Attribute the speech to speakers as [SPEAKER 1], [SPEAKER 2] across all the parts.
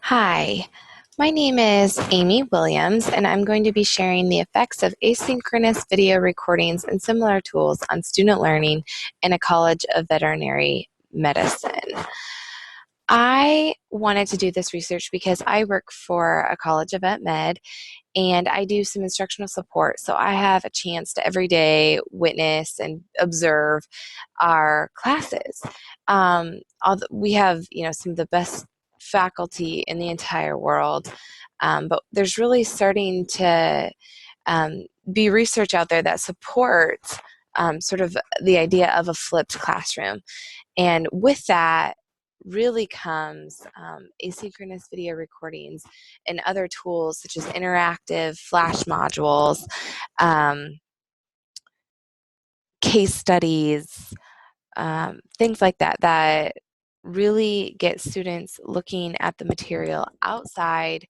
[SPEAKER 1] Hi, my name is Amy Williams, and I'm going to be sharing the effects of asynchronous video recordings and similar tools on student learning in a College of Veterinary Medicine. I wanted to do this research because I work for a College of Vet Med and I do some instructional support. So I have a chance to every day witness and observe our classes. We have, some of the best faculty in the entire world, but there's really starting to be research out there that supports sort of the idea of a flipped classroom. And with that, really comes asynchronous video recordings and other tools such as interactive flash modules, um, case studies, things like that, that really get students looking at the material outside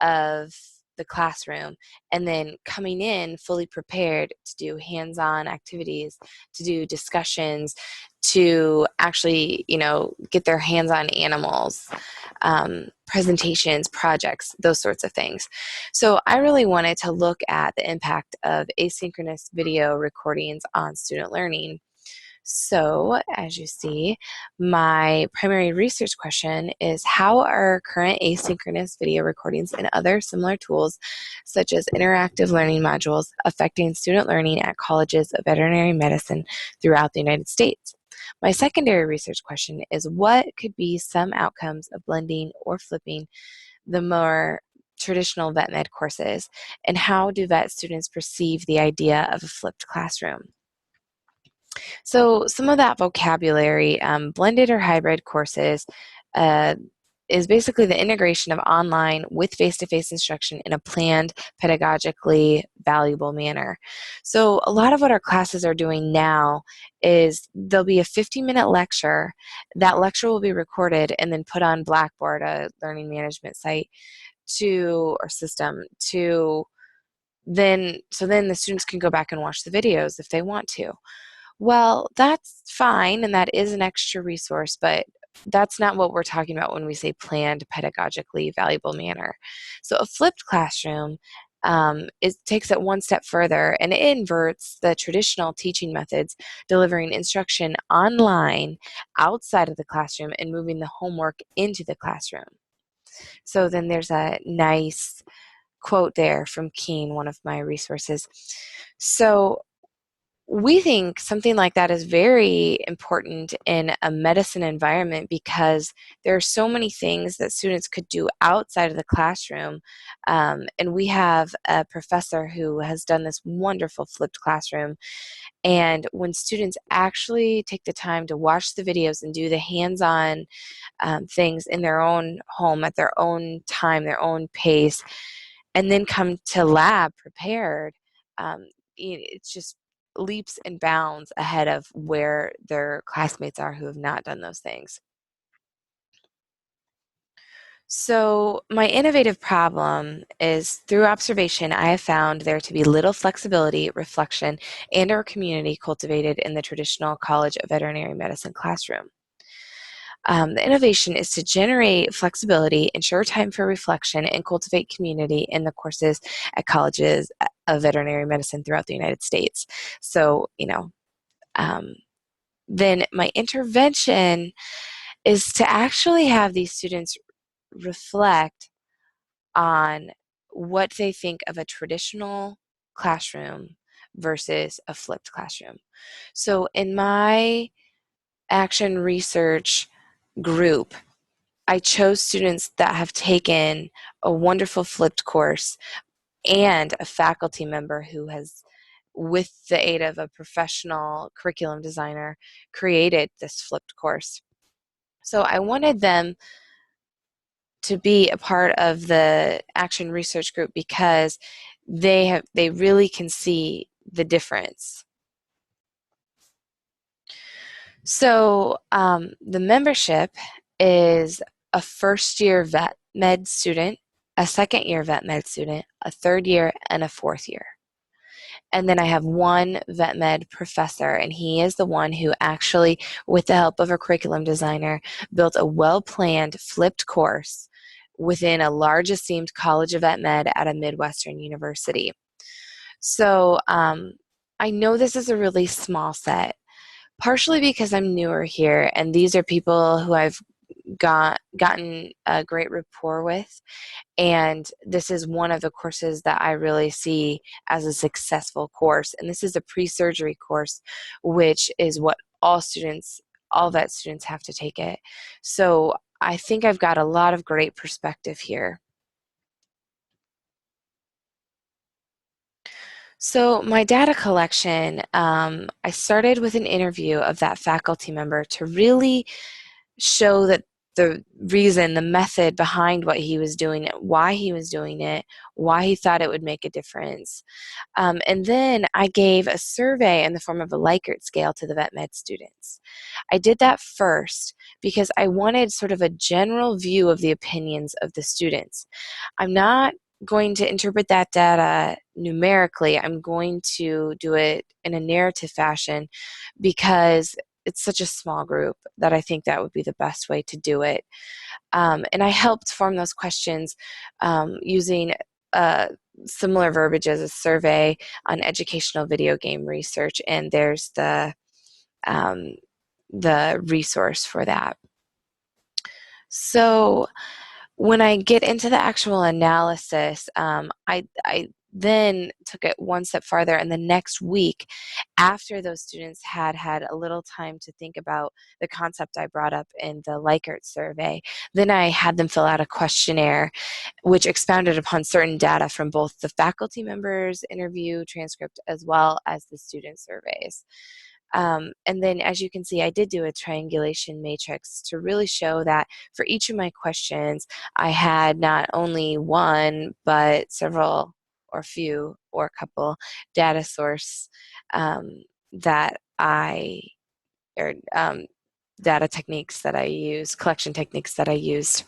[SPEAKER 1] of the classroom and then coming in fully prepared to do hands-on activities, to do discussions, to actually, get their hands on animals, presentations, projects, those sorts of things. So I really wanted to look at the impact of asynchronous video recordings on student learning. So, as you see, my primary research question is how are current asynchronous video recordings and other similar tools, such as interactive learning modules, affecting student learning at colleges of veterinary medicine throughout the United States? My secondary research question is what could be some outcomes of blending or flipping the more traditional vet med courses, and how do vet students perceive the idea of a flipped classroom? So some of that vocabulary, blended or hybrid courses, uh, is basically the integration of online with face-to-face instruction in a planned, pedagogically valuable manner. So a lot of what our classes are doing now is there'll be a 50-minute lecture. That lecture will be recorded and then put on Blackboard, a learning management site, or system, to then the students can go back and watch the videos if they want to. Well, that's fine, and that is an extra resource, but that's not what we're talking about when we say planned, pedagogically valuable manner. So a flipped classroom takes it one step further, and it inverts the traditional teaching methods, delivering instruction online outside of the classroom and moving the homework into the classroom. So then there's a nice quote there from Keene, one of my resources. So we think something like that is very important in a medicine environment because there are so many things that students could do outside of the classroom. And we have a professor who has done this wonderful flipped classroom. And when students actually take the time to watch the videos and do the hands-on things in their own home at their own time, their own pace, and then come to lab prepared, it's just leaps and bounds ahead of where their classmates are who have not done those things. So my innovative problem is through observation, I have found there to be little flexibility, reflection, and/or community cultivated in the traditional College of Veterinary Medicine classroom. The innovation is to generate flexibility, ensure time for reflection, and cultivate community in the courses at colleges of veterinary medicine throughout the United States. So, um, then my intervention is to actually have these students reflect on what they think of a traditional classroom versus a flipped classroom. So in my action research group, I chose students that have taken a wonderful flipped course and a faculty member who has, with the aid of a professional curriculum designer, created this flipped course. So I wanted them to be a part of the action research group because they really can see the difference. So the membership is a first-year vet med student, a second-year vet med student, a third year, and a fourth year. And then I have one vet med professor, and he is the one who actually, with the help of a curriculum designer, built a well-planned flipped course within a large esteemed college of vet med at a Midwestern university. So I know this is a really small set, partially because I'm newer here, and these are people who I've gotten a great rapport with. And this is one of the courses that I really see as a successful course. And this is a pre-surgery course, which is what all vet students have to take it. So I think I've got a lot of great perspective here. So my data collection, I started with an interview of that faculty member to really show that the reason, the method behind what he was doing, why he was doing it, why he thought it would make a difference. And then I gave a survey in the form of a Likert scale to the vet med students. I did that first because I wanted sort of a general view of the opinions of the students. I'm not going to interpret that data numerically. I'm going to do it in a narrative fashion because it's such a small group that I think that would be the best way to do it. And I helped form those questions using similar verbiage as a survey on educational video game research, and there's um, the resource for that. So when I get into the actual analysis, I then took it one step farther, and the next week, after those students had had a little time to think about the concept I brought up in the Likert survey, then I had them fill out a questionnaire which expounded upon certain data from both the faculty members' interview transcript as well as the student surveys. And then, as you can see, I did do a triangulation matrix to really show that for each of my questions, I had not only one, but several or few or a couple data source that or data techniques that I use, collection techniques that I used.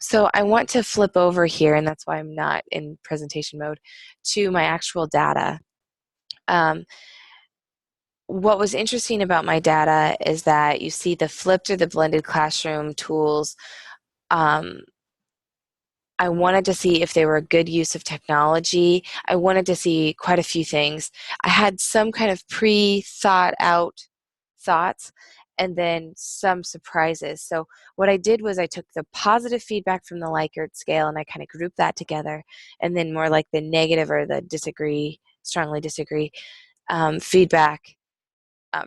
[SPEAKER 1] So I want to flip over here, and that's why I'm not in presentation mode, to my actual data. What was interesting about my data is that you see the flipped or the blended classroom tools. I wanted to see if they were a good use of technology. I wanted to see quite a few things. I had some kind of pre-thought out thoughts and then some surprises. So what I did was I took the positive feedback from the Likert scale and I kind of grouped that together, and then more like the negative or the strongly disagree feedback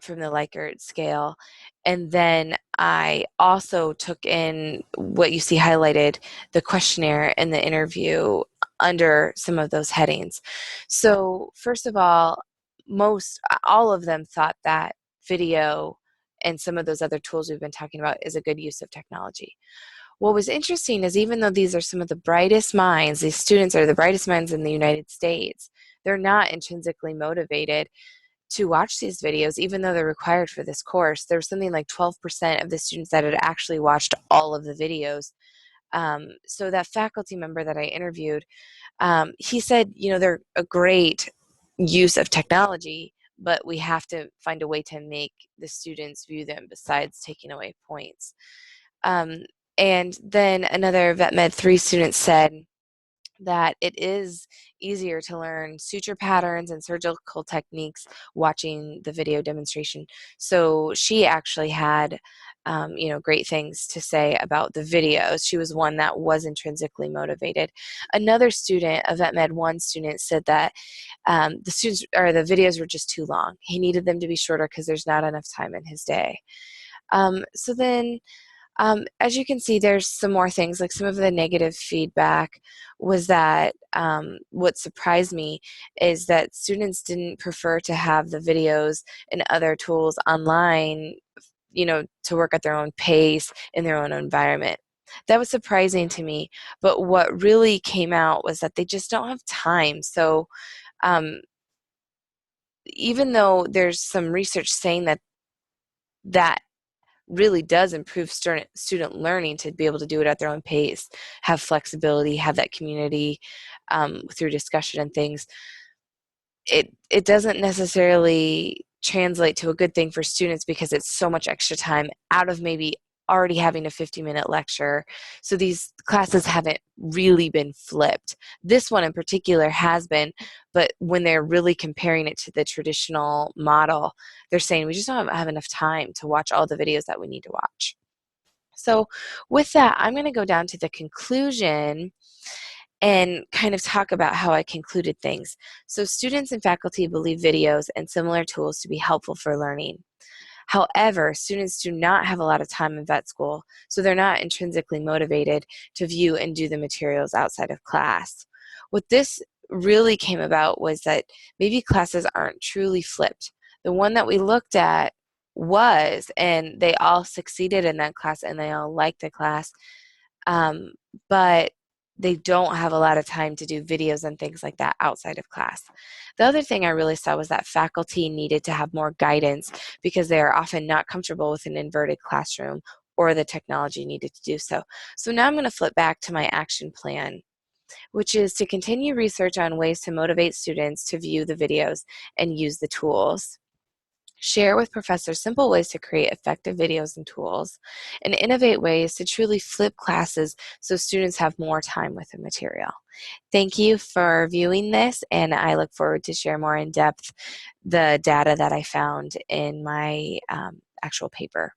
[SPEAKER 1] from the Likert scale. And then I also took in what you see highlighted, the questionnaire and the interview under some of those headings. So first of all of them thought that video and some of those other tools we've been talking about is a good use of technology. What was interesting is even though these are some of the brightest minds, these students are the brightest minds in the United States, they're not intrinsically motivated to watch these videos, even though they're required for this course. There was something like 12% of the students that had actually watched all of the videos. So that faculty member that I interviewed, he said, they're a great use of technology, but we have to find a way to make the students view them besides taking away points. And then another Vet Med 3 student said that it is easier to learn suture patterns and surgical techniques watching the video demonstration. So she actually had great things to say about the videos. She was one that was intrinsically motivated. Another student, a Vet Med 1 student, said that the videos were just too long. He needed them to be shorter because there's not enough time in his day. So then as you can see, there's some more things, like some of the negative feedback was that what surprised me is that students didn't prefer to have the videos and other tools online, to work at their own pace in their own environment. That was surprising to me, but what really came out was that they just don't have time. So even though there's some research saying that really does improve student learning to be able to do it at their own pace, have flexibility, have that community through discussion and things, it doesn't necessarily translate to a good thing for students because it's so much extra time out of maybe already having a 50-minute lecture. So these classes haven't really been flipped. This one in particular has been, but when they're really comparing it to the traditional model, they're saying we just don't have enough time to watch all the videos that we need to watch. So with that, I'm going to go down to the conclusion and kind of talk about how I concluded things. So students and faculty believe videos and similar tools to be helpful for learning. However, students do not have a lot of time in vet school, so they're not intrinsically motivated to view and do the materials outside of class. What this really came about was that maybe classes aren't truly flipped. The one that we looked at was, and they all succeeded in that class and they all liked the class, um, but they don't have a lot of time to do videos and things like that outside of class. The other thing I really saw was that faculty needed to have more guidance because they are often not comfortable with an inverted classroom or the technology needed to do so. So now I'm going to flip back to my action plan, which is to continue research on ways to motivate students to view the videos and use the tools. Share with professors simple ways to create effective videos and tools, and innovate ways to truly flip classes so students have more time with the material. Thank you for viewing this, and I look forward to share more in depth the data that I found in my actual paper.